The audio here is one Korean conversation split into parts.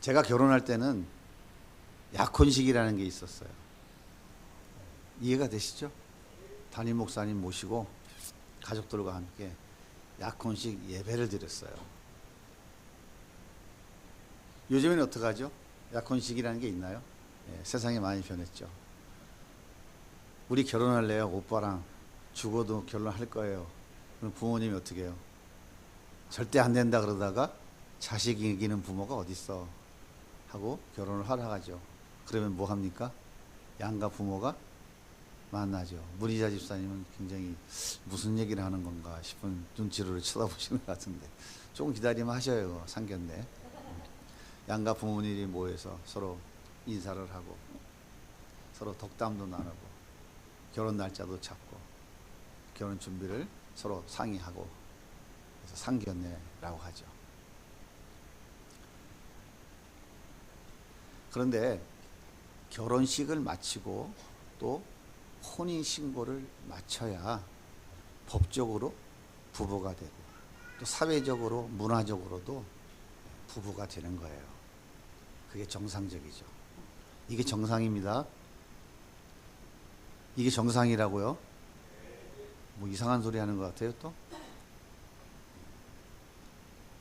제가 결혼할 때는 약혼식이라는 게 있었어요. 이해가 되시죠? 담임 목사님 모시고 가족들과 함께 약혼식 예배를 드렸어요. 요즘에는 어떻게 하죠? 약혼식이라는 게 있나요? 세상이 많이 변했죠. 우리 결혼할래요? 오빠랑 죽어도 결혼할 거예요. 그럼 부모님이 어떻게 해요? 절대 안 된다 그러다가 자식 이기는 부모가 어딨어 하고 결혼을 허락하죠. 그러면 뭐 합니까? 양가 부모가 만나죠. 문희자 집사님은 굉장히 무슨 얘기를 하는 건가 싶은 눈치로 쳐다보시는 것 같은데 조금 기다리면 하셔요. 상견례. 양가 부모님이 모여서 서로 인사를 하고 서로 덕담도 나누고 결혼 날짜도 잡고 결혼 준비를 서로 상의하고 그래서 상견례라고 하죠. 그런데 결혼식을 마치고 또 혼인신고를 마쳐야 법적으로 부부가 되고 또 사회적으로 문화적으로도 부부가 되는 거예요. 그게 정상적이죠. 이게 정상입니다. 이게 정상이라고요? 뭐 이상한 소리 하는 것 같아요 또?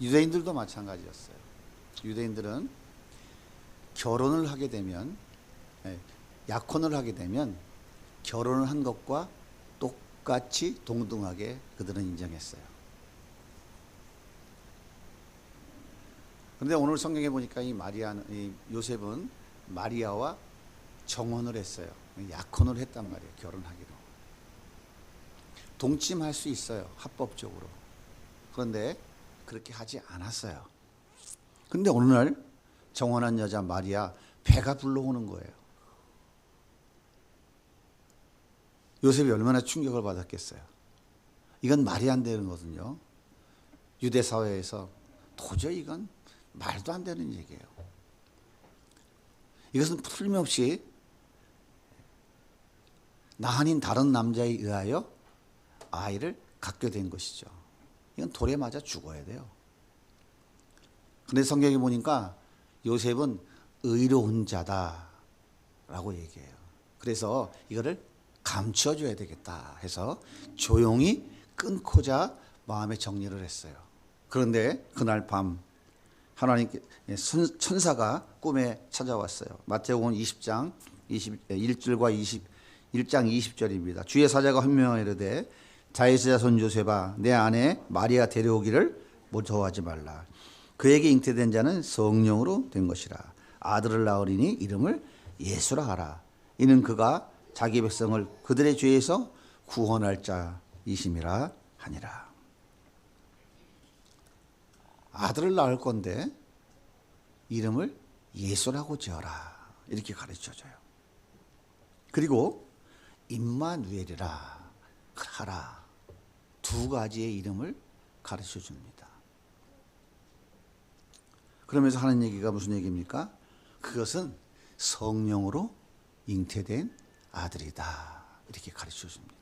유대인들도 마찬가지였어요. 유대인들은 결혼을 하게 되면 약혼을 하게 되면 결혼을 한 것과 똑같이 동등하게 그들은 인정했어요. 그런데 오늘 성경에 보니까 이 요셉은 마리아와 정혼을 했어요. 약혼을 했단 말이에요. 결혼하기로. 동침할 수 있어요. 합법적으로. 그런데 그렇게 하지 않았어요. 근데 어느 날 정혼한 여자 마리아 배가 불러오는 거예요. 요셉이 얼마나 충격을 받았겠어요. 이건 말이 안 되는 거거든요. 유대 사회에서 도저히 이건 말도 안 되는 얘기예요. 이것은 틀림없이 나 아닌 다른 남자에 의하여 아이를 갖게 된 것이죠. 이건 돌에 맞아 죽어야 돼요. 그런데 성경에 보니까 요셉은 의로운 자다라고 얘기해요. 그래서 이거를 감춰줘야 되겠다 해서 조용히 끊고자 마음의 정리를 했어요. 그런데 그날 밤 하나님께 천사가 꿈에 찾아왔어요. 마태복음 20장 21절과 21장 20절입니다. 주의 사자가 현명하여 이르되 다윗의 자손 요셉아 내 아내 마리아 데려오기를 무서워하지 말라. 그에게 잉태된 자는 성령으로 된 것이라. 아들을 낳으리니 이름을 예수라 하라. 이는 그가 자기 백성을 그들의 죄에서 구원할 자이심이라 하니라. 아들을 낳을 건데 이름을 예수라고 지어라. 이렇게 가르쳐줘요. 그리고 임마누엘이라 하라. 두 가지의 이름을 가르쳐 줍니다. 그러면서 하는 얘기가 무슨 얘기입니까? 그것은 성령으로 잉태된 아들이다. 이렇게 가르쳐 줍니다.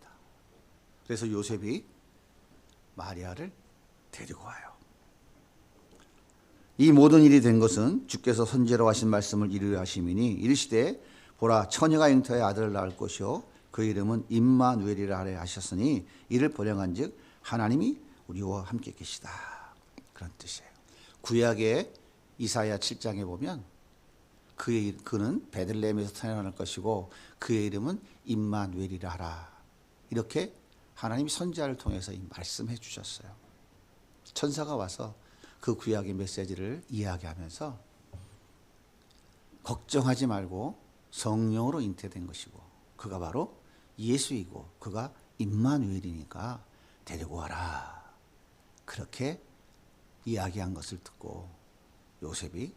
그래서 요셉이 마리아를 데리고 와요. 이 모든 일이 된 것은 주께서 선지자로 하신 말씀을 이루려 하심이니 이르시되 보라 처녀가 잉태하여 아들을 낳을 것이요 그 이름은 임마누엘이라 하려 하셨으니 이를 번역한즉 하나님이 우리와 함께 계시다. 그런 뜻이에요. 구약의 이사야 7장에 보면 그는 베들레헴에서 태어날 것이고 그의 이름은 임마누엘이라 하라. 이렇게 하나님이 선지자를 통해서 말씀해 주셨어요. 천사가 와서 그 구약의 메시지를 이야기하면서 걱정하지 말고 성령으로 잉태된 것이고 그가 바로 예수이고 그가 임마누엘이니까 데리고 와라. 그렇게 이야기한 것을 듣고 요셉이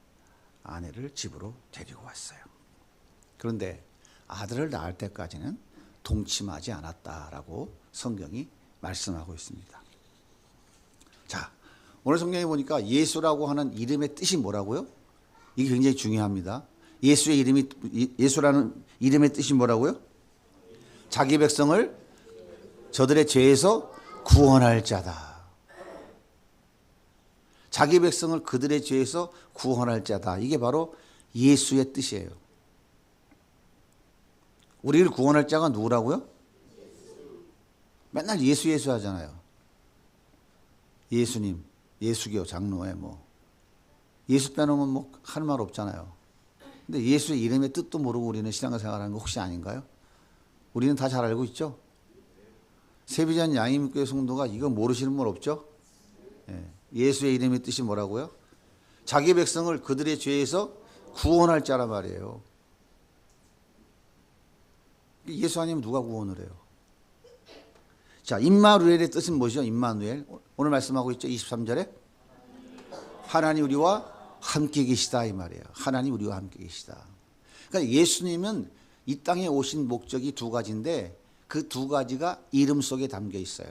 아내를 집으로 데리고 왔어요. 그런데 아들을 낳을 때까지는 동침하지 않았다라고 성경이 말씀하고 있습니다. 자, 오늘 성경에 보니까 예수라고 하는 이름의 뜻이 뭐라고요? 이게 굉장히 중요합니다. 예수라는 이름의 뜻이 뭐라고요? 자기 백성을 저들의 죄에서 구원할 자다. 자기 백성을 그들의 죄에서 구원할 자다. 이게 바로 예수의 뜻이에요. 우리를 구원할 자가 누구라고요? 맨날 예수 예수 하잖아요. 예수님, 예수교 장로회 뭐 예수 빼놓으면 뭐 하는 말 없잖아요. 근데 예수의 이름의 뜻도 모르고 우리는 신앙생활하는 거 혹시 아닌가요? 우리는 다 잘 알고 있죠? 세비전 양임교회 성도가 이거 모르시는 분 없죠? 예수의 이름의 뜻이 뭐라고요? 자기 백성을 그들의 죄에서 구원할 자란 말이에요. 예수 아니면 누가 구원을 해요? 자, 임마누엘의 뜻은 뭐죠? 임마누엘. 오늘 말씀하고 있죠? 23절에. 하나님 우리와 함께 계시다 이 말이에요. 하나님 우리와 함께 계시다. 그러니까 예수님은 이 땅에 오신 목적이 두 가지인데 그 두 가지가 이름 속에 담겨 있어요.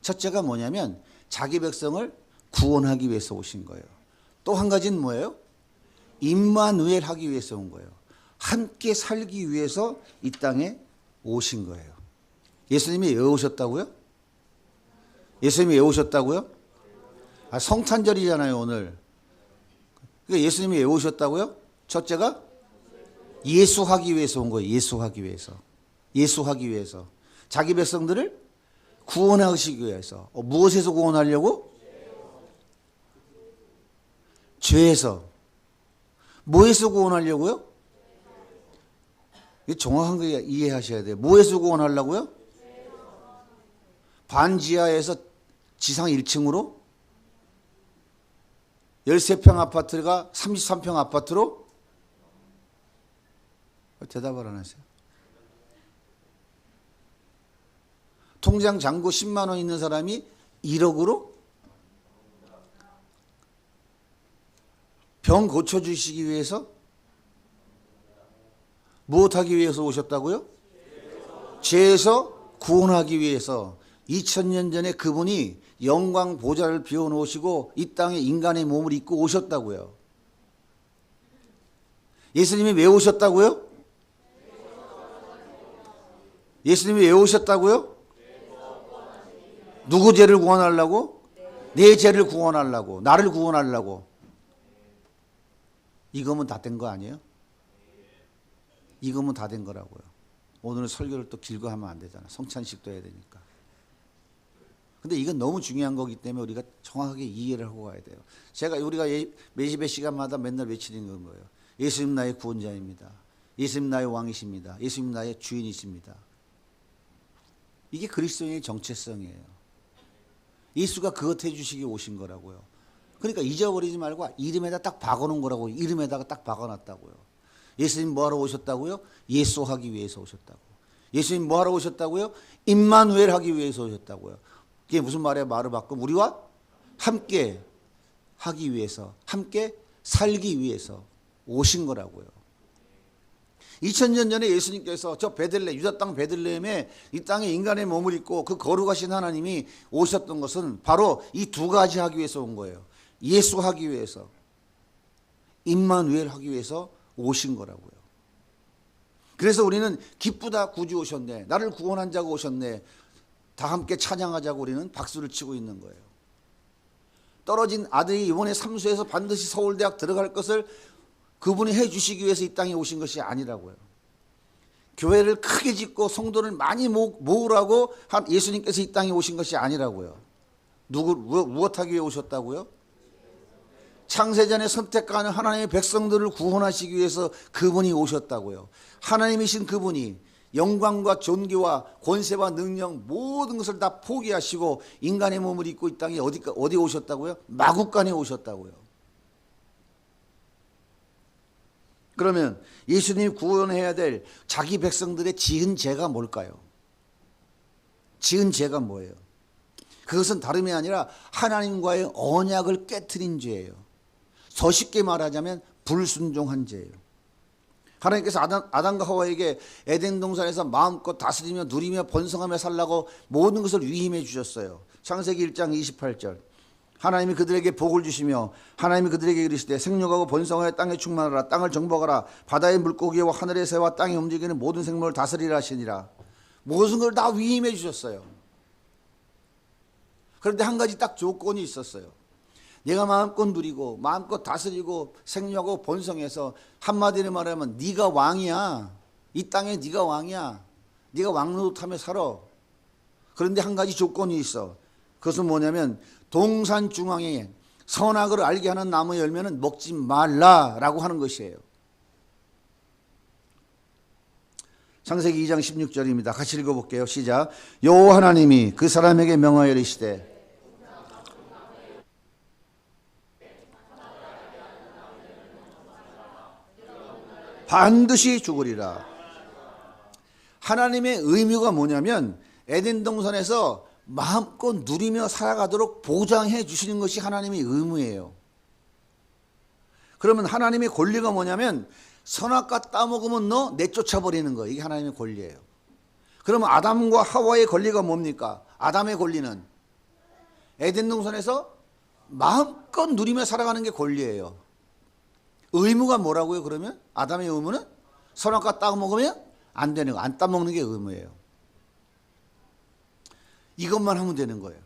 첫째가 뭐냐면 자기 백성을 구원하기 위해서 오신 거예요. 또 한 가지는 뭐예요? 임마누엘 하기 위해서 온 거예요. 함께 살기 위해서 이 땅에 오신 거예요. 예수님이 왜 오셨다고요? 예수님이 왜 오셨다고요? 성탄절이잖아요, 오늘. 그러니까 예수님이 왜 오셨다고요? 첫째가 예수하기 위해서 온 거예요. 예수하기 위해서. 예수하기 위해서. 자기 백성들을 구원하시기 위해서. 무엇에서 구원하려고? 죄에서. 뭐에서 구원하려고요? 정확하게 이해하셔야 돼요. 뭐에서 구원하려고요? 반지하에서 지상 1층으로 13평 아파트가 33평 아파트로? 대답을 안 하세요. 통장 잔고 10만 원 있는 사람이 1억으로? 병 고쳐주시기 위해서? 무엇하기 위해서 오셨다고요? 죄에서 구원하기 위해서. 2000년 전에 그분이 영광 보좌를 비워놓으시고 이 땅에 인간의 몸을 입고 오셨다고요. 예수님이 왜 오셨다고요? 예수님이 왜 오셨다고요? 누구 죄를 구원하려고? 내 죄를 구원하려고. 나를 구원하려고. 이거면 다 된 거 아니에요? 이거면 다 된 거라고요. 오늘은 설교를 또 길고 하면 안 되잖아. 성찬식도 해야 되니까. 근데 이건 너무 중요한 거기 때문에 우리가 정확하게 이해를 하고 가야 돼요. 우리가 몇 시간마다 맨날 외치는 거예요. 예수님 나의 구원자입니다. 예수님 나의 왕이십니다. 예수님 나의 주인이십니다. 이게 그리스도인의 정체성이에요. 예수가 그것 해주시기 오신 거라고요. 그러니까 잊어버리지 말고 이름에다 딱 박아놓은 거라고. 이름에다가 딱 박아놨다고요. 예수님 뭐하러 오셨다고요? 예수하기 위해서 오셨다고. 예수님 뭐하러 오셨다고요? 임마누엘 하기 위해서 오셨다고요. 이게 무슨 말이야? 말을 바꾸면 우리와 함께 하기 위해서, 함께 살기 위해서 오신 거라고요. 2000년 전에 예수님께서 저 베들레, 유다 땅 베들레헴에 이 땅에 인간의 몸을 입고 그 거룩하신 하나님이 오셨던 것은 바로 이 두 가지 하기 위해서 온 거예요. 예수하기 위해서, 임마누엘 하기 위해서 오신 거라고요. 그래서 우리는 기쁘다 구주 오셨네. 나를 구원한 자가 오셨네. 다 함께 찬양하자고 우리는 박수를 치고 있는 거예요. 떨어진 아들이 이번에 삼수해서 반드시 서울대학 들어갈 것을 그분이 해주시기 위해서 이 땅에 오신 것이 아니라고요. 교회를 크게 짓고 성도를 많이 모으라고 예수님께서 이 땅에 오신 것이 아니라고요. 무엇하기 위해 오셨다고요? 창세전에 선택하는 하나님의 백성들을 구원하시기 위해서 그분이 오셨다고요. 하나님이신 그분이 영광과 존귀와 권세와 능력 모든 것을 다 포기하시고 인간의 몸을 입고 이 땅에 어디 오셨다고요? 마국간에 오셨다고요. 그러면 예수님이 구원해야 될 자기 백성들의 지은 죄가 뭘까요? 지은 죄가 뭐예요? 그것은 다름이 아니라 하나님과의 언약을 깨트린 죄예요. 더 쉽게 말하자면 불순종한 죄예요. 하나님께서 아담과 하와에게 에덴 동산에서 마음껏 다스리며 누리며 번성하며 살라고 모든 것을 위임해 주셨어요. 창세기 1장 28절. 하나님이 그들에게 복을 주시며 하나님이 그들에게 이르시되 생육하고 번성하여 땅에 충만하라. 땅을 정복하라. 바다의 물고기와 하늘의 새와 땅에 움직이는 모든 생물을 다스리라 하시니라. 모든 걸 다 위임해 주셨어요. 그런데 한 가지 딱 조건이 있었어요. 내가 마음껏 누리고 마음껏 다스리고 생육하고 번성해서 한마디로 말하면 네가 왕이야. 이 땅에 네가 왕이야. 네가 왕 노릇하며 살아. 그런데 한 가지 조건이 있어. 그것은 뭐냐면 동산 중앙에 선악을 알게 하는 나무 열매는 먹지 말라라고 하는 것이에요. 창세기 2장 16절입니다. 같이 읽어볼게요. 시작. 여호와 하나님이 그 사람에게 명하여 이르시되 반드시 죽으리라. 하나님의 의무가 뭐냐면 에덴 동산에서 마음껏 누리며 살아가도록 보장해 주시는 것이 하나님의 의무예요. 그러면 하나님의 권리가 뭐냐면 선악과 따먹으면 너 내쫓아버리는 거예요. 이게 하나님의 권리예요. 그러면 아담과 하와의 권리가 뭡니까? 아담의 권리는 에덴 동산에서 마음껏 누리며 살아가는 게 권리예요. 의무가 뭐라고요? 그러면 아담의 의무는 선악과 따먹으면 안 되는 거, 안 따먹는 게 의무예요. 이것만 하면 되는 거예요.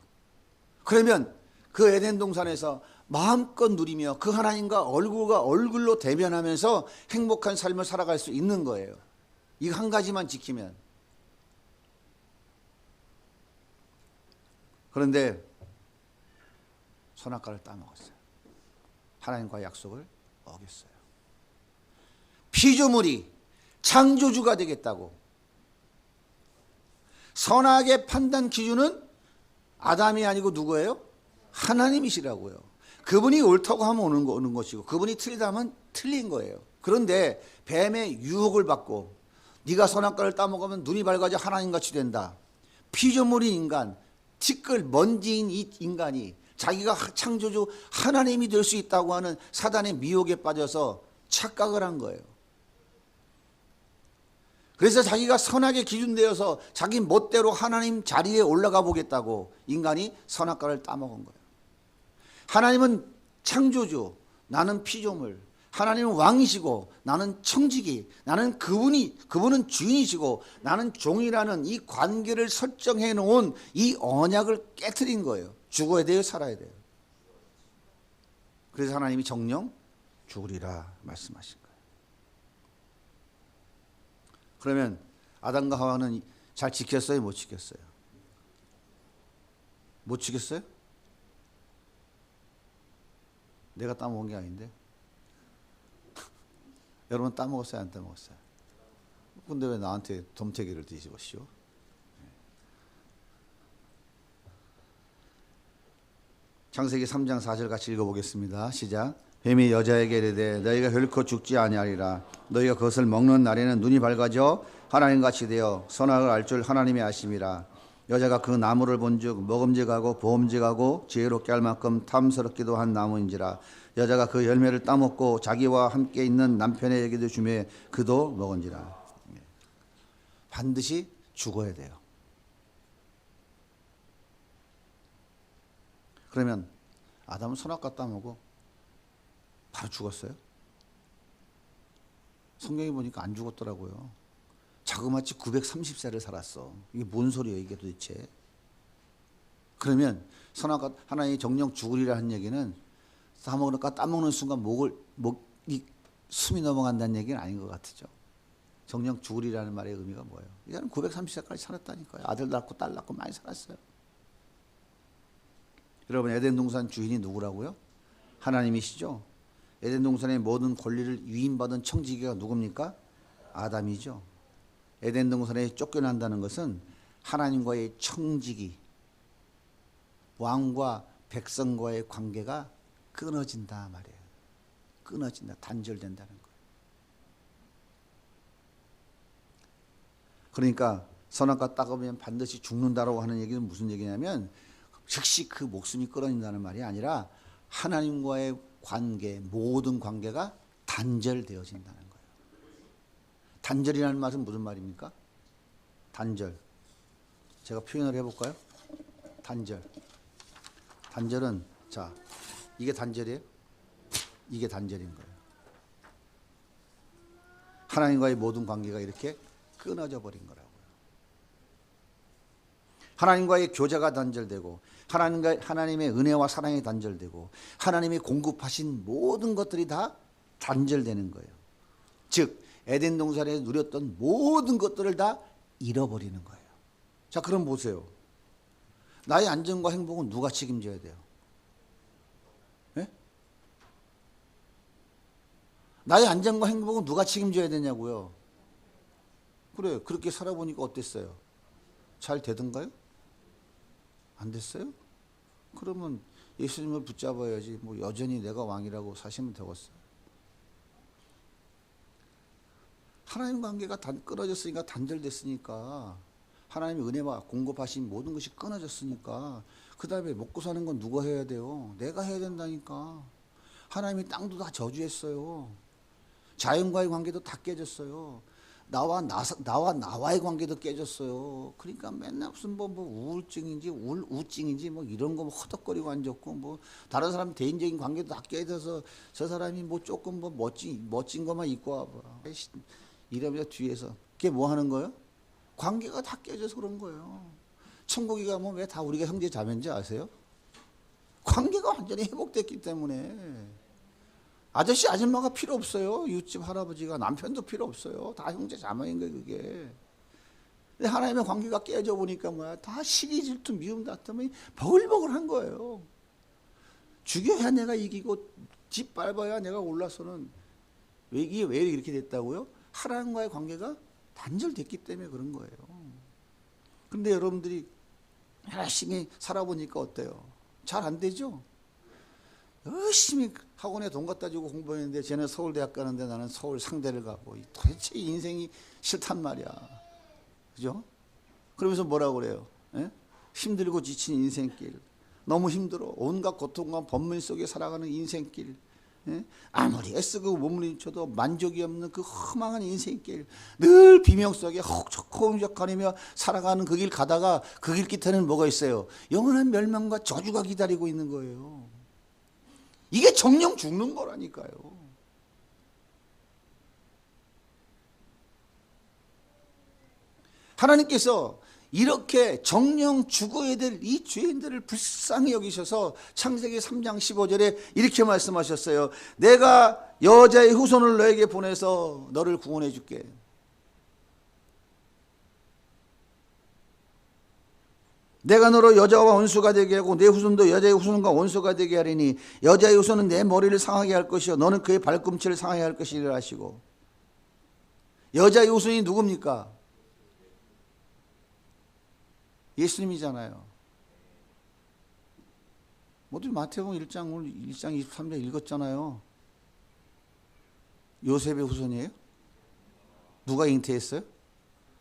그러면 그 에덴 동산에서 마음껏 누리며 그 하나님과 얼굴과 얼굴로 대면하면서 행복한 삶을 살아갈 수 있는 거예요. 이거 한 가지만 지키면. 그런데 선악과를 따먹었어요. 하나님과 약속을 어겼어요. 피조물이 창조주가 되겠다고. 선악의 판단 기준은 아담이 아니고 누구예요? 하나님이시라고요. 그분이 옳다고 하면 오는 것이고 그분이 틀리다 하면 틀린 거예요. 그런데 뱀의 유혹을 받고 네가 선악과를 따먹으면 눈이 밝아져 하나님같이 된다. 피조물인 인간, 티끌 먼지인 이 인간이 자기가 창조주 하나님이 될 수 있다고 하는 사단의 미혹에 빠져서 착각을 한 거예요. 그래서 자기가 선악의 기준되어서 자기 멋대로 하나님 자리에 올라가 보겠다고 인간이 선악과를 따먹은 거예요. 하나님은 창조주, 나는 피조물. 하나님은 왕이시고 나는 청지기. 나는 그분은 주인이시고 나는 종이라는 이 관계를 설정해 놓은 이 언약을 깨트린 거예요. 죽어야 돼요, 살아야 돼요. 그래서 하나님이 정령 죽으리라 말씀하신 거예요. 그러면 아담과 하와는 잘 지켰어요? 못 지켰어요? 못 지켰어요? 내가 따먹은 게 아닌데. 여러분 따먹었어요? 안 따먹었어요? 근데 왜 나한테 덤태기를 뒤집으시오? 창세기 3장 4절 같이 읽어보겠습니다. 시작. 뱀이 여자에게 이르되 너희가 결코 죽지 아니하리라. 너희가 그것을 먹는 날에는 눈이 밝아져 하나님같이 되어 선악을 알 줄 하나님이 아심이라. 여자가 그 나무를 본즉 먹음직하고 보음직하고 지혜롭게 할 만큼 탐스럽기도 한 나무인지라. 여자가 그 열매를 따먹고 자기와 함께 있는 남편에게도 주매 그도 먹은지라. 반드시 죽어야 돼요. 그러면 아담은 선악과 따먹고 바로 죽었어요? 성경에 보니까 안 죽었더라고요. 자그마치 930세를 살았어. 이게 뭔 소리예요, 이게 도대체? 그러면 선악과 하나님이 정령 죽으리라는 얘기는 따먹으니까 따먹는 순간 숨이 넘어간다는 얘기는 아닌 것 같죠. 정령 죽으리라는 말의 의미가 뭐예요? 이제는 930세까지 살았다니까요. 아들 낳고 딸 낳고 많이 살았어요. 여러분 에덴 동산 주인이 누구라고요? 하나님이시죠. 에덴 동산의 모든 권리를 위임받은 청지기가 누굽니까? 아담이죠. 에덴 동산에 쫓겨난다는 것은 하나님과의 청지기, 왕과 백성과의 관계가 끊어진다 말이에요. 끊어진다, 단절된다는 거예요. 그러니까 선악과 따먹으면 반드시 죽는다라고 하는 얘기는 무슨 얘기냐면 즉시 그 목숨이 끊어진다는 말이 아니라 하나님과의 관계, 모든 관계가 단절되어진다는 거예요. 단절이라는 말은 무슨 말입니까? 단절. 제가 표현을 해볼까요? 단절. 단절은 자, 이게 단절이에요? 이게 단절인 거예요. 하나님과의 모든 관계가 이렇게 끊어져 버린 거라고요. 하나님과의 교제가 단절되고 하나님의 은혜와 사랑이 단절되고 하나님이 공급하신 모든 것들이 다 단절되는 거예요. 즉 에덴 동산에서 누렸던 모든 것들을 다 잃어버리는 거예요. 자, 그럼 보세요. 나의 안전과 행복은 누가 책임져야 돼요? 네? 나의 안전과 행복은 누가 책임져야 되냐고요? 그래, 그렇게 살아보니까 어땠어요? 잘 되던가요? 안 됐어요? 그러면 예수님을 붙잡아야지 뭐 여전히 내가 왕이라고 사시면 되겠어요. 하나님 관계가 끊어졌으니까, 단절됐으니까, 하나님의 은혜와 공급하신 모든 것이 끊어졌으니까 그 다음에 먹고 사는 건 누가 해야 돼요? 내가 해야 된다니까. 하나님이 땅도 다 저주했어요. 자연과의 관계도 다 깨졌어요. 나와의 관계도 깨졌어요. 그러니까 맨날 무슨 뭐 우울증인지 우울증인지 뭐 이런 거 허덕거리고 앉았고, 뭐 다른 사람 대인적인 관계도 다 깨져서 저 사람이 뭐 조금 뭐 멋진 것만 입고 와봐 이러면서 뒤에서 그게 뭐 하는 거예요? 관계가 다 깨져서 그런 거예요. 천국에 가면 왜 다 우리가 형제 자매인지 아세요? 관계가 완전히 회복됐기 때문에. 아저씨 아줌마가 필요 없어요. 이웃집 할아버지가 남편도 필요 없어요. 다 형제 자매인 거예요, 그게. 근데 하나님의 관계가 깨져 보니까 뭐야? 다 시기 질투 미움 다툼이 버글버글한 거예요. 죽여야 내가 이기고 집 밟아야 내가 올라서는. 이게 왜 이렇게 됐다고요? 하나님과의 관계가 단절됐기 때문에 그런 거예요. 그런데 여러분들이 열심히 살아보니까 어때요? 잘 안 되죠? 열심히 학원에 돈 갖다 주고 공부했는데 쟤는 서울대학 가는데 나는 서울 상대를 가고 도대체 인생이 싫단 말이야. 그죠? 그러면서 뭐라고 그래요? 에? 힘들고 지친 인생길. 너무 힘들어. 온갖 고통과 번민 속에 살아가는 인생길. 예? 아무리 애쓰고 몸부림쳐도 만족이 없는 그 허망한 인생길, 늘 비명 속에 헉헉거리며 살아가는 그 길 가다가 그 길 끝에는 뭐가 있어요? 영원한 멸망과 저주가 기다리고 있는 거예요. 이게 정령 죽는 거라니까요. 하나님께서 이렇게 정령 죽어야 될 이 죄인들을 불쌍히 여기셔서 창세기 3장 15절에 이렇게 말씀하셨어요. 내가 여자의 후손을 너에게 보내서 너를 구원해 줄게. 내가 너로 여자와 원수가 되게 하고 내 후손도 여자의 후손과 원수가 되게 하리니 여자의 후손은 내 머리를 상하게 할 것이요 너는 그의 발꿈치를 상하게 할 것이라 하시고. 여자의 후손이 누굽니까? 예수님이잖아요. 모두 마태복음 1장 23절 읽었잖아요. 요셉의 후손이에요? 누가 잉태했어요?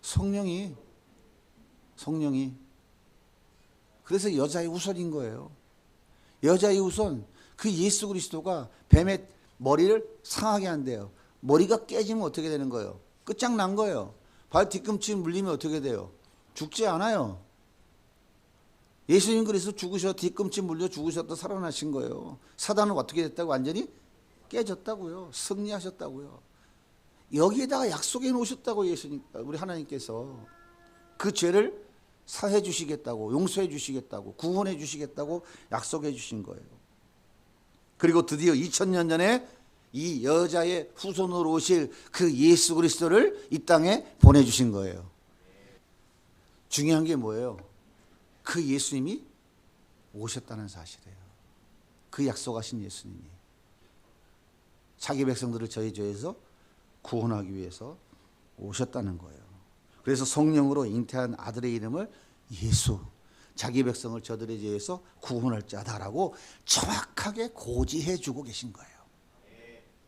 성령이. 그래서 여자의 후손인 거예요. 여자의 후손, 그 예수 그리스도가 뱀의 머리를 상하게 한대요. 머리가 깨지면 어떻게 되는 거예요? 끝장난 거예요. 발 뒤꿈치 물리면 어떻게 돼요? 죽지 않아요. 예수님 그래서 뒤꿈치 물려 죽으셨다 살아나신 거예요. 사단은 어떻게 됐다고? 완전히 깨졌다고요. 승리하셨다고요. 여기에다가 약속해 놓으셨다고 우리 하나님께서 그 죄를 사해 주시겠다고, 용서해 주시겠다고, 구원해 주시겠다고 약속해 주신 거예요. 그리고 드디어 2000년 전에 이 여자의 후손으로 오실 그 예수 그리스도를 이 땅에 보내주신 거예요. 중요한 게 뭐예요? 그 예수님이 오셨다는 사실이에요. 그 약속하신 예수님이 자기 백성들을 저희 죄에서 구원하기 위해서 오셨다는 거예요. 그래서 성령으로 잉태한 아들의 이름을 예수, 자기 백성을 저들의 죄에서 구원할 자다라고 정확하게 고지해 주고 계신 거예요.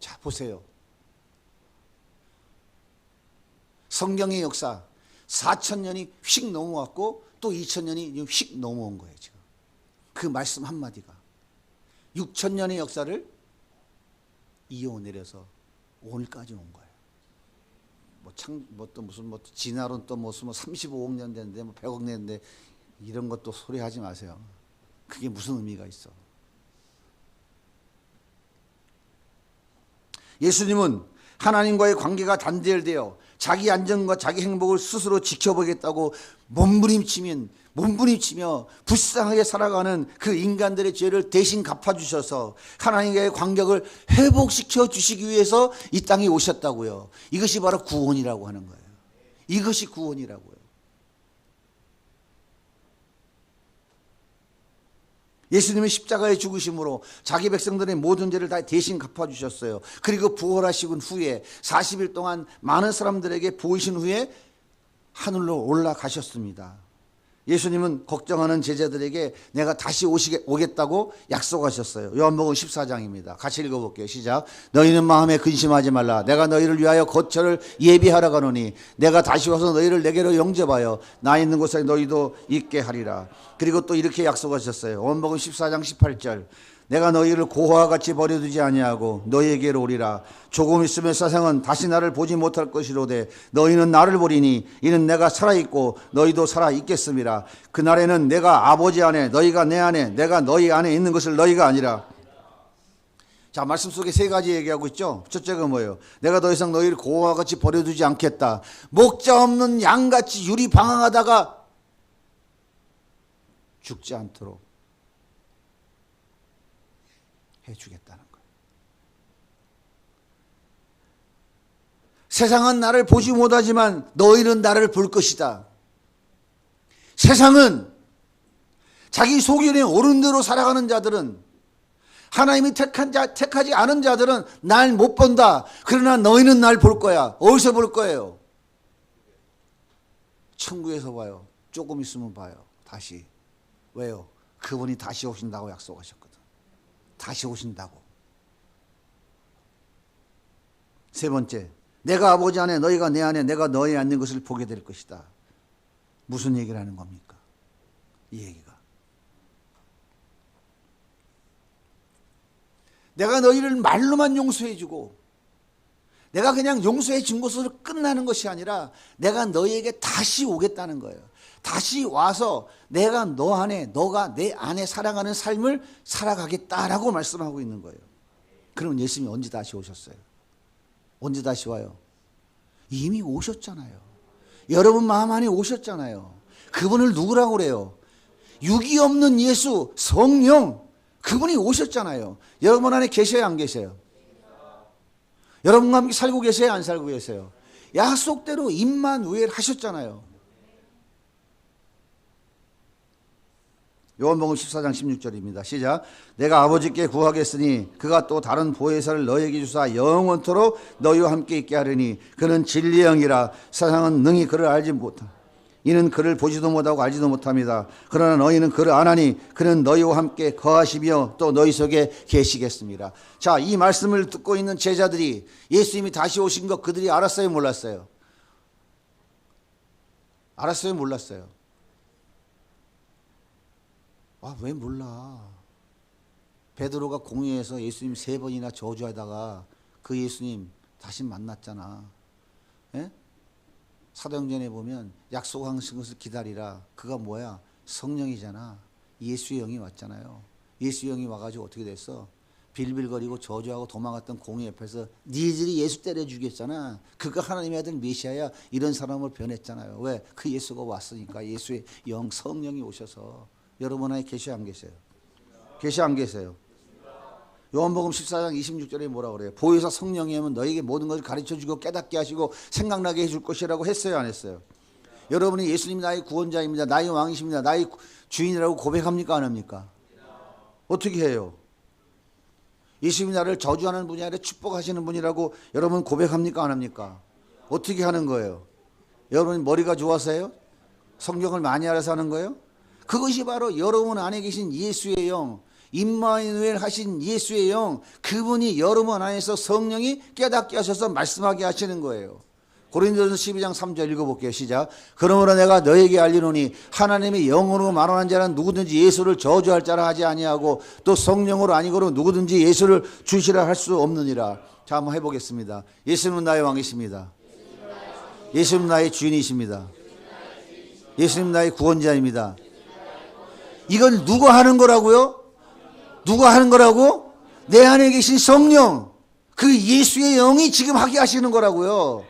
자, 보세요. 성경의 역사 4000년이 휙 넘어왔고 또 2000년이 휙 넘어온 거예요. 지금 그 말씀 한마디가 6000년의 역사를 이어 내려서 오늘까지 온 거예요. 진화론 또 무슨 35억 년 됐는데 100억 년 됐는데 이런 것도 소리 하지 마세요. 그게 무슨 의미가 있어? 예수님은 하나님과의 관계가 단절되어 자기 안전과 자기 행복을 스스로 지켜보겠다고 몸부림치며 불쌍하게 살아가는 그 인간들의 죄를 대신 갚아주셔서 하나님과의 관계를 회복시켜 주시기 위해서 이 땅에 오셨다고요. 이것이 바로 구원이라고 하는 거예요. 이것이 구원이라고요. 예수님은 십자가에 죽으심으로 자기 백성들의 모든 죄를 다 대신 갚아주셨어요. 그리고 부활하시고 후에 40일 동안 많은 사람들에게 보이신 후에 하늘로 올라가셨습니다. 예수님은 걱정하는 제자들에게 내가 다시 오겠다고 약속하셨어요. 요한복음 14장입니다. 같이 읽어볼게요. 시작. 너희는 마음에 근심하지 말라. 내가 너희를 위하여 거처를 예비하러 가노니 내가 다시 와서 너희를 내게로 영접하여 나 있는 곳에 너희도 있게 하리라. 그리고 또 이렇게 약속하셨어요. 요한복음 14장 18절. 내가 너희를 고아와 같이 버려두지 아니하고 너희에게로 오리라. 조금 있으면 세상은 다시 나를 보지 못할 것이로되 너희는 나를 보리니 이는 내가 살아있고 너희도 살아있겠음이라. 그날에는 내가 아버지 안에 너희가 내 안에 내가 너희 안에 있는 것을 너희가 아니라. 자, 말씀 속에 세 가지 얘기하고 있죠. 첫째가 뭐예요? 내가 더 이상 너희를 고아와 같이 버려두지 않겠다. 목자 없는 양같이 유리방황하다가 죽지 않도록 해주겠다는 거예요. 세상은 나를 보지 못하지만 너희는 나를 볼 것이다. 세상은 자기 소견에 옳은 대로 살아가는 자들은, 하나님이 택하지 않은 자들은 날 못 본다. 그러나 너희는 날 볼 거야. 어디서 볼 거예요? 천국에서 봐요. 조금 있으면 봐요. 다시. 왜요? 그분이 다시 오신다고 약속하셨거든. 다시 오신다고. 세 번째, 내가 아버지 안에 너희가 내 안에 내가 너희 안에 있는 것을 보게 될 것이다. 무슨 얘기를 하는 겁니까? 이 얘기가. 내가 너희를 말로만 용서해주고 내가 그냥 용서해 준 것으로 끝나는 것이 아니라 내가 너희에게 다시 오겠다는 거예요. 다시 와서 내가 너 안에, 너가 내 안에 살아가는 삶을 살아가겠다라고 말씀하고 있는 거예요. 그러면 예수님이 언제 다시 오셨어요? 언제 다시 와요? 이미 오셨잖아요. 여러분 마음 안에 오셨잖아요. 그분을 누구라고 그래요? 육이 없는 예수, 성령, 그분이 오셨잖아요. 여러분 안에 계셔요, 안 계세요? 여러분과 함께 살고 계세요, 안 살고 계세요? 약속대로 임마누엘 하셨잖아요. 요한복음 14장 16절입니다. 시작. 내가 아버지께 구하겠으니 그가 또 다른 보혜사를 너희에게 주사 영원토록 너희와 함께 있게 하리니 그는 진리의 영이라. 세상은 능히 그를 알지 못하. 이는 그를 보지도 못하고 알지도 못합니다. 그러나 너희는 그를 아나니 그는 너희와 함께 거하시며 또 너희 속에 계시겠습니다. 자, 이 말씀을 듣고 있는 제자들이 예수님이 다시 오신 거 그들이 알았어요, 몰랐어요? 알았어요, 몰랐어요? 아, 왜 몰라? 베드로가 공회에서 예수님 3번이나 저주하다가 그 예수님 다시 만났잖아. 예? 사도행전에 보면 약속하신 것을 기다리라. 그가 뭐야? 성령이잖아. 예수의 영이 왔잖아요. 예수의 영이 와가지고 어떻게 됐어? 빌빌거리고 저주하고 도망갔던 공회 옆에서 니들이 예수 때려 죽였잖아. 그가 하나님의 아들 메시아야. 이런 사람을 변했잖아요. 왜? 그 예수가 왔으니까. 예수의 영, 성령이 오셔서. 여러분 안에 계셔 안 계세요? 계셔 안 계세요? 요한복음 14장 26절에 뭐라 그래요? 보혜사 성령이 오면 너에게 모든 것을 가르쳐주고 깨닫게 하시고 생각나게 해줄 것이라고 했어요, 안 했어요? 여러분이 예수님 나의 구원자입니다, 나의 왕이십니다, 나의 주인이라고 고백합니까, 안 합니까? 어떻게 해요? 예수님이 나를 저주하는 분이 아니라 축복하시는 분이라고 여러분 고백합니까, 안 합니까? 어떻게 하는 거예요? 여러분 머리가 좋아서요? 성경을 많이 알아서 하는 거예요? 그것이 바로 여러분 안에 계신 예수의 영, 임마누엘 하신 예수의 영, 그분이 여러분 안에서 성령이 깨닫게 하셔서 말씀하게 하시는 거예요. 고린도전서 12장 3절 읽어볼게요. 시작. 그러므로 내가 너에게 알리노니 하나님의 영으로 말하는 자는 누구든지 예수를 저주할 자라 하지 아니하고 또 성령으로 아니고로 누구든지 예수를 주시라 할 수 없느니라. 자, 한번 해보겠습니다. 예수님은 나의 왕이십니다. 예수님은 나의 주인이십니다. 예수님은 나의 구원자입니다. 이건 누가 하는 거라고요? 누가 하는 거라고? 내 안에 계신 성령, 그 예수의 영이 지금 하게 하시는 거라고요.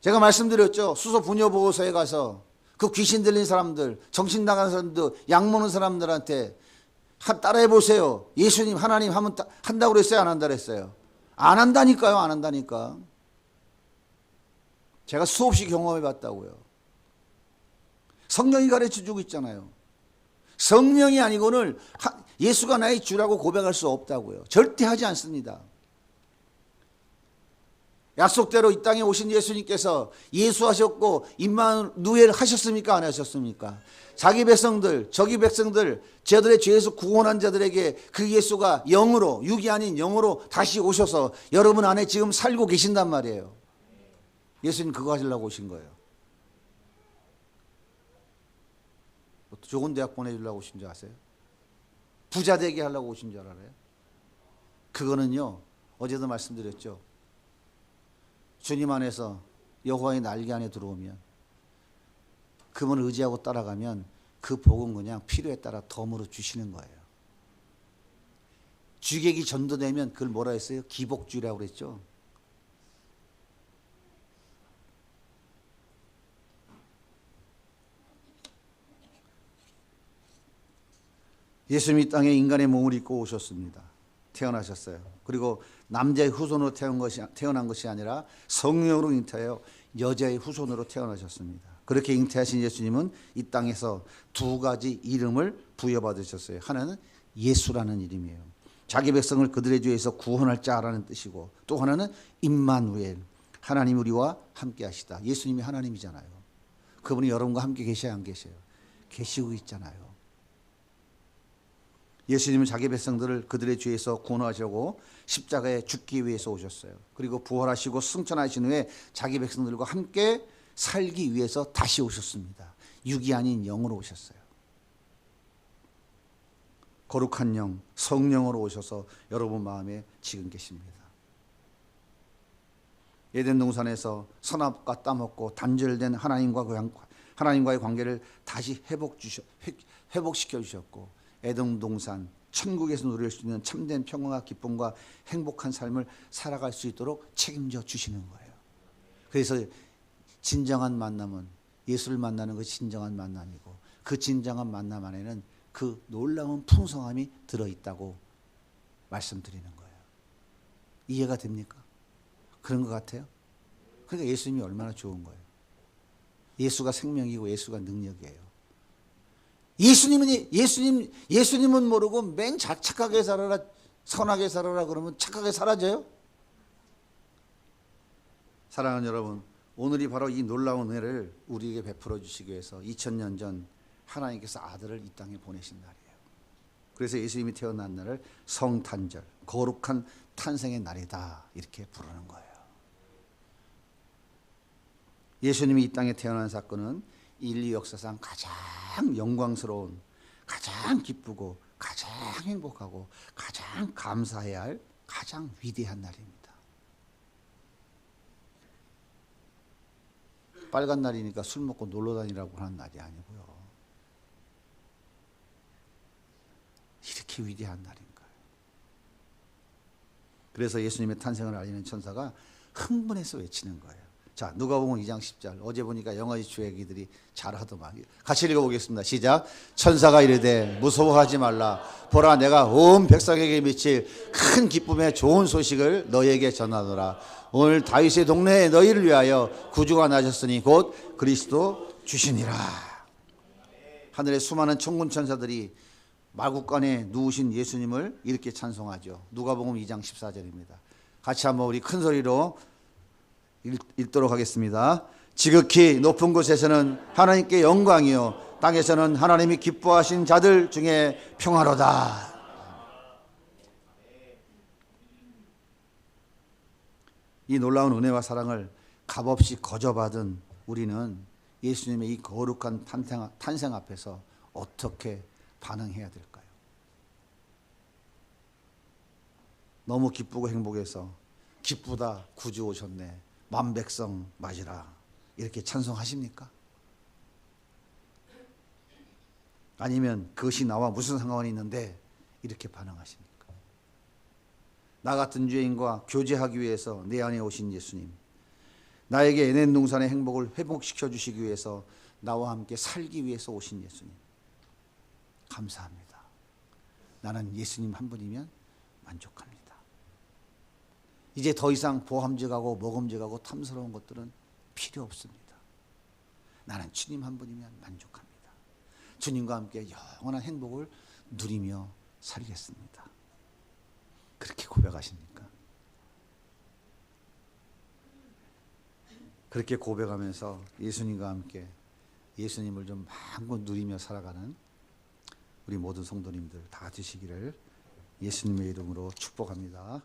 제가 말씀드렸죠. 수소 분뇨 보고소에 가서 그 귀신 들린 사람들, 정신 나간 사람들, 약 먹는 사람들한테 따라해 보세요. 예수님, 하나님 하면 한다고 그랬어요? 안 한다 그랬어요? 안 한다니까요. 안 한다니까. 제가 수없이 경험해 봤다고요. 성령이 가르쳐 주고 있잖아요. 성령이 아니고는 예수가 나의 주라고 고백할 수 없다고요. 절대 하지 않습니다. 약속대로 이 땅에 오신 예수님께서 예수하셨고 임마누엘 하셨습니까? 안 하셨습니까? 자기 백성들, 저기 백성들, 저들의 죄에서 구원한 자들에게 그 예수가 영으로, 육이 아닌 영으로 다시 오셔서 여러분 안에 지금 살고 계신단 말이에요. 예수님 그거 하시려고 오신 거예요. 좋은 대학 보내주려고 오신 줄 아세요? 부자 되게 하려고 오신 줄 알아요? 그거는요, 어제도 말씀드렸죠. 주님 안에서 여호와의 날개 안에 들어오면, 그분을 의지하고 따라가면 그 복은 그냥 필요에 따라 덤으로 주시는 거예요. 주객이 전도되면 그걸 뭐라 했어요? 기복주의라고 그랬죠. 예수님이 땅에 인간의 몸을 입고 오셨습니다. 태어나셨어요. 그리고 남자의 후손으로 태어난 것이 아니라 성령으로 잉태하여 여자의 후손으로 태어나셨습니다. 그렇게 잉태하신 예수님은 이 땅에서 두 가지 이름을 부여받으셨어요. 하나는 예수라는 이름이에요. 자기 백성을 그들의 죄에서 구원할 자라는 뜻이고, 또 하나는 임마누엘, 하나님 우리와 함께 하시다. 예수님이 하나님이잖아요. 그분이 여러분과 함께 계셔야 안 계셔요? 계시고 있잖아요. 예수님은 자기 백성들을 그들의 죄에서 구원하시고 십자가에 죽기 위해서 오셨어요. 그리고 부활하시고 승천하신 후에 자기 백성들과 함께 살기 위해서 다시 오셨습니다. 육이 아닌 영으로 오셨어요. 거룩한 영, 성령으로 오셔서 여러분 마음에 지금 계십니다. 에덴 동산에서 선악과 따먹고 단절된 하나님과의 관계를 다시 회복시켜 주셨고, 에덴 동산, 천국에서 누릴 수 있는 참된 평화와 기쁨과 행복한 삶을 살아갈 수 있도록 책임져 주시는 거예요. 그래서 진정한 만남은, 예수를 만나는 것이 진정한 만남이고, 그 진정한 만남 안에는 그 놀라운 풍성함이 들어있다고 말씀드리는 거예요. 이해가 됩니까? 그런 것 같아요? 그러니까 예수님이 얼마나 좋은 거예요. 예수가 생명이고 예수가 능력이에요. 예수님은 모르고 맨 착하게 살아라, 선하게 살아라 그러면 착하게 사라져요? 사랑하는 여러분, 오늘이 바로 이 놀라운 은혜를 우리에게 베풀어 주시기 위해서 2000년 전 하나님께서 아들을 이 땅에 보내신 날이에요. 그래서 예수님이 태어난 날을 성탄절, 거룩한 탄생의 날이다, 이렇게 부르는 거예요. 예수님이 이 땅에 태어난 사건은 인류 역사상 가장 영광스러운, 가장 기쁘고 가장 행복하고 가장 감사해야 할 가장 위대한 날입니다. 빨간 날이니까 술 먹고 놀러 다니라고 하는 날이 아니고요. 이렇게 위대한 날인가요? 그래서 예수님의 탄생을 알리는 천사가 흥분해서 외치는 거예요. 자, 누가복음 2장 10절. 어제 보니까 영어의 주애기들이 잘하더만. 같이 읽어보겠습니다. 시작. 천사가 이르되 무서워하지 말라. 보라, 내가 온 백성에게 미칠 큰 기쁨의 좋은 소식을 너희에게 전하노라. 오늘 다윗의 동네에 너희를 위하여 구주가 나셨으니 곧 그리스도 주시니라. 하늘의 수많은 천군 천사들이 마구간에 누우신 예수님을 이렇게 찬송하죠. 누가복음 2장 14절입니다. 같이 한번 우리 큰 소리로 읽도록 하겠습니다. 지극히 높은 곳에서는 하나님께 영광이요, 땅에서는 하나님이 기뻐하신 자들 중에 평화로다. 이 놀라운 은혜와 사랑을 값없이 거저받은 우리는 예수님의 이 거룩한 탄생 앞에서 어떻게 반응해야 될까요? 너무 기쁘고 행복해서 기쁘다, 구주 오셨네, 만백성 맞으라, 이렇게 찬송하십니까? 아니면 그것이 나와 무슨 상관이 있는데 이렇게 반응하십니까? 나 같은 죄인과 교제하기 위해서 내 안에 오신 예수님, 나에게 에덴 동산의 행복을 회복시켜 주시기 위해서 나와 함께 살기 위해서 오신 예수님, 감사합니다. 나는 예수님 한 분이면 만족합니다. 이제 더 이상 보암직하고 먹음직하고 탐스러운 것들은 필요 없습니다. 나는 주님 한 분이면 만족합니다. 주님과 함께 영원한 행복을 누리며 살겠습니다. 그렇게 고백하십니까? 그렇게 고백하면서 예수님과 함께 예수님을 좀 마음껏 누리며 살아가는 우리 모든 성도님들 다 되시기를 예수님의 이름으로 축복합니다.